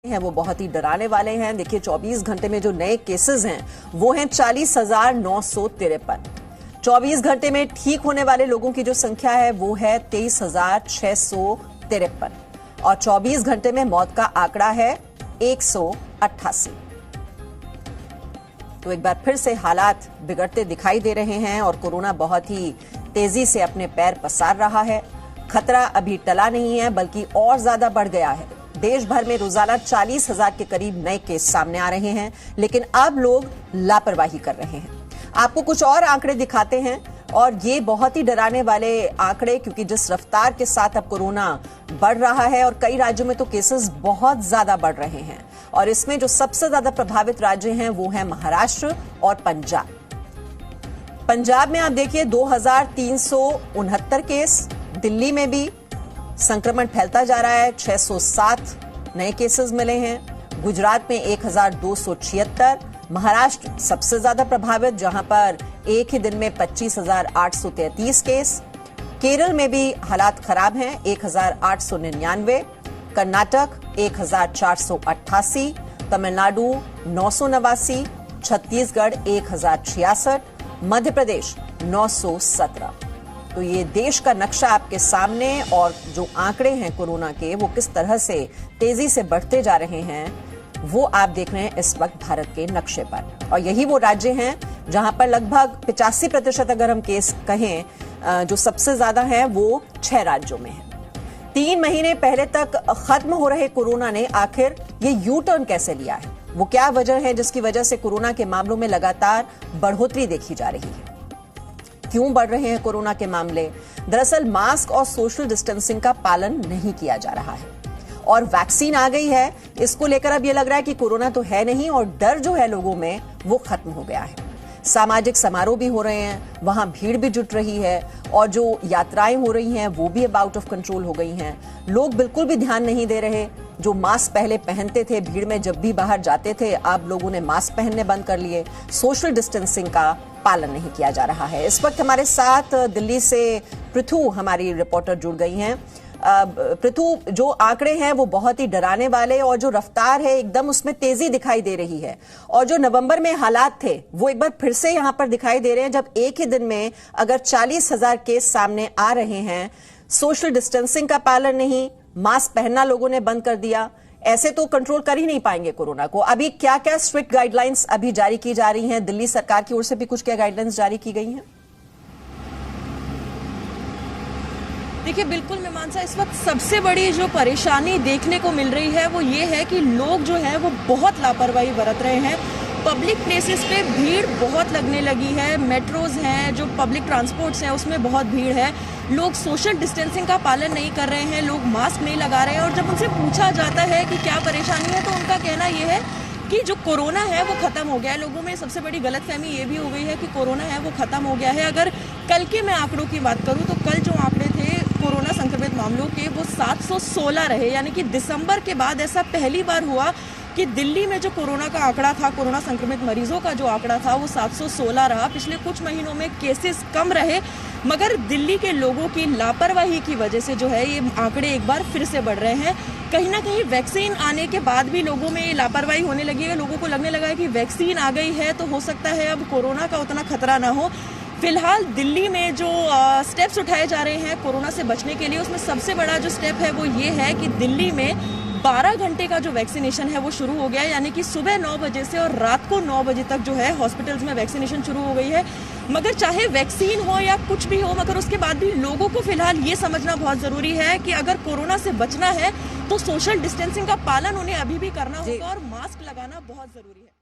हैं वो बहुत ही डराने वाले हैं। देखिए 24 घंटे में जो नए केसेस हैं वो हैं 40,953। 24 घंटे में ठीक होने वाले लोगों की जो संख्या है वो है 23,653 और 24 घंटे में मौत का आंकड़ा है 188। तो एक बार फिर से हालात बिगड़ते दिखाई दे रहे हैं और कोरोना बहुत ही तेजी से अपने पैर पसार रहा है। खतरा अभी टला नहीं है बल्कि और ज्यादा बढ़ गया है। देश भर में रोजाना 40,000 के करीब नए केस सामने आ रहे हैं, लेकिन अब लोग लापरवाही कर रहे हैं। आपको कुछ और आंकड़े दिखाते हैं और ये बहुत ही डराने वाले आंकड़े, क्योंकि जिस रफ्तार के साथ अब कोरोना बढ़ रहा है और कई राज्यों में तो केसेस बहुत ज्यादा बढ़ रहे हैं और इसमें जो सबसे ज्यादा प्रभावित राज्य हैं वो है महाराष्ट्र और पंजाब। पंजाब में आप देखिए 2,369 केस, दिल्ली में भी संक्रमण फैलता जा रहा है, 607 नए केसेस मिले हैं। गुजरात में 1,276, महाराष्ट्र सबसे ज्यादा प्रभावित जहां पर एक ही दिन में 25,833 केस। केरल में भी हालात खराब हैं, 1,899, कर्नाटक 1,488, तमिलनाडु 989, छत्तीसगढ़ 1,066, मध्य प्रदेश 917। तो ये देश का नक्शा आपके सामने और जो आंकड़े हैं कोरोना के वो किस तरह से तेजी से बढ़ते जा रहे हैं वो आप देख रहे हैं इस वक्त भारत के नक्शे पर। और यही वो राज्य हैं जहां पर लगभग 85% अगर हम केस कहें जो सबसे ज्यादा है वो 6 राज्यों में है। 3 महीने पहले तक खत्म हो रहे कोरोना ने आखिर ये यू टर्न कैसे लिया है, वो क्या वजह है जिसकी वजह से कोरोना के मामलों में लगातार बढ़ोतरी देखी जा रही है। क्यों बढ़ रहे हैं कोरोना के मामले? दरअसल मास्क और सोशल डिस्टेंसिंग का पालन नहीं किया जा रहा है और वैक्सीन आ गई है, इसको लेकर अब ये लग रहा है कि कोरोना तो है नहीं और डर जो है लोगों में वो खत्म हो गया है। सामाजिक समारोह भी हो रहे हैं, वहां भीड़ भी जुट रही है और जो यात्राएं हो रही हैं वो भी अब आउट ऑफ कंट्रोल हो गई हैं। लोग बिल्कुल भी ध्यान नहीं दे रहे। जो मास्क पहले पहनते थे, भीड़ में जब भी बाहर जाते थे, अब लोगों ने मास्क पहनने बंद कर लिए। सोशल डिस्टेंसिंग का पालन नहीं किया जा रहा है। इस वक्त हमारे साथ दिल्ली से पृथु हमारी रिपोर्टर जुड़ गई हैं। पृथु, जो आंकड़े हैं वो बहुत ही डराने वाले और जो रफ्तार है एकदम उसमें तेजी दिखाई दे रही है और जो नवंबर में हालात थे वो एक बार फिर से यहां पर दिखाई दे रहे हैं, जब एक ही दिन में अगर 40,000 केस सामने आ रहे हैं। सोशल डिस्टेंसिंग का पालन नहीं, मास्क पहनना लोगों ने बंद कर दिया। ऐसे तो कंट्रोल कर ही नहीं पाएंगे कोरोना को। अभी क्या क्या स्ट्रिक्ट गाइडलाइंस अभी जारी की जा रही हैं? दिल्ली सरकार की ओर से भी कुछ क्या गाइडलाइंस जारी की गई हैं? देखिए बिल्कुल मीमांसा, इस वक्त सबसे बड़ी जो परेशानी देखने को मिल रही है वो ये है कि लोग जो है वो बहुत लापरवाही बरत रहे हैं। पब्लिक प्लेसेस पे भीड़ बहुत लगने लगी है। मेट्रोज हैं, जो पब्लिक ट्रांसपोर्ट्स हैं उसमें बहुत भीड़ है। लोग सोशल डिस्टेंसिंग का पालन नहीं कर रहे हैं, लोग मास्क नहीं लगा रहे हैं और जब उनसे पूछा जाता है कि क्या परेशानी है तो उनका कहना ये है कि जो कोरोना है वो खत्म हो गया है। लोगों में सबसे बड़ी गलतफहमी ये भी हो गई है कि कोरोना है वो खत्म हो गया है। अगर कल के मैं आंकड़ों की बात करूं तो कल जो आंकड़े थे कोरोना संक्रमित मामलों के वो 716 रहे, यानी कि दिसंबर के बाद ऐसा पहली बार हुआ कि दिल्ली में जो कोरोना का आंकड़ा था, कोरोना संक्रमित मरीजों का जो आंकड़ा था वो 716 रहा। पिछले कुछ महीनों में केसेस कम रहे, मगर दिल्ली के लोगों की लापरवाही की वजह से जो है ये आंकड़े एक बार फिर से बढ़ रहे हैं। कहीं ना कहीं वैक्सीन आने के बाद भी लोगों में लापरवाही होने लगी है। लोगों को लगने लगा है कि वैक्सीन आ गई है तो हो सकता है अब कोरोना का उतना खतरा ना हो। फिलहाल दिल्ली में जो स्टेप्स उठाए जा रहे हैं कोरोना से बचने के लिए, उसमें सबसे बड़ा जो स्टेप है वो ये है कि दिल्ली में 12 घंटे का जो वैक्सीनेशन है वो शुरू हो गया है, यानी कि सुबह 9 बजे से और रात को 9 बजे तक जो है हॉस्पिटल्स में वैक्सीनेशन शुरू हो गई है। मगर चाहे वैक्सीन हो या कुछ भी हो, मगर उसके बाद भी लोगों को फिलहाल ये समझना बहुत जरूरी है कि अगर कोरोना से बचना है तो सोशल डिस्टेंसिंग का पालन उन्हें अभी भी करना होगा और मास्क लगाना बहुत जरूरी है।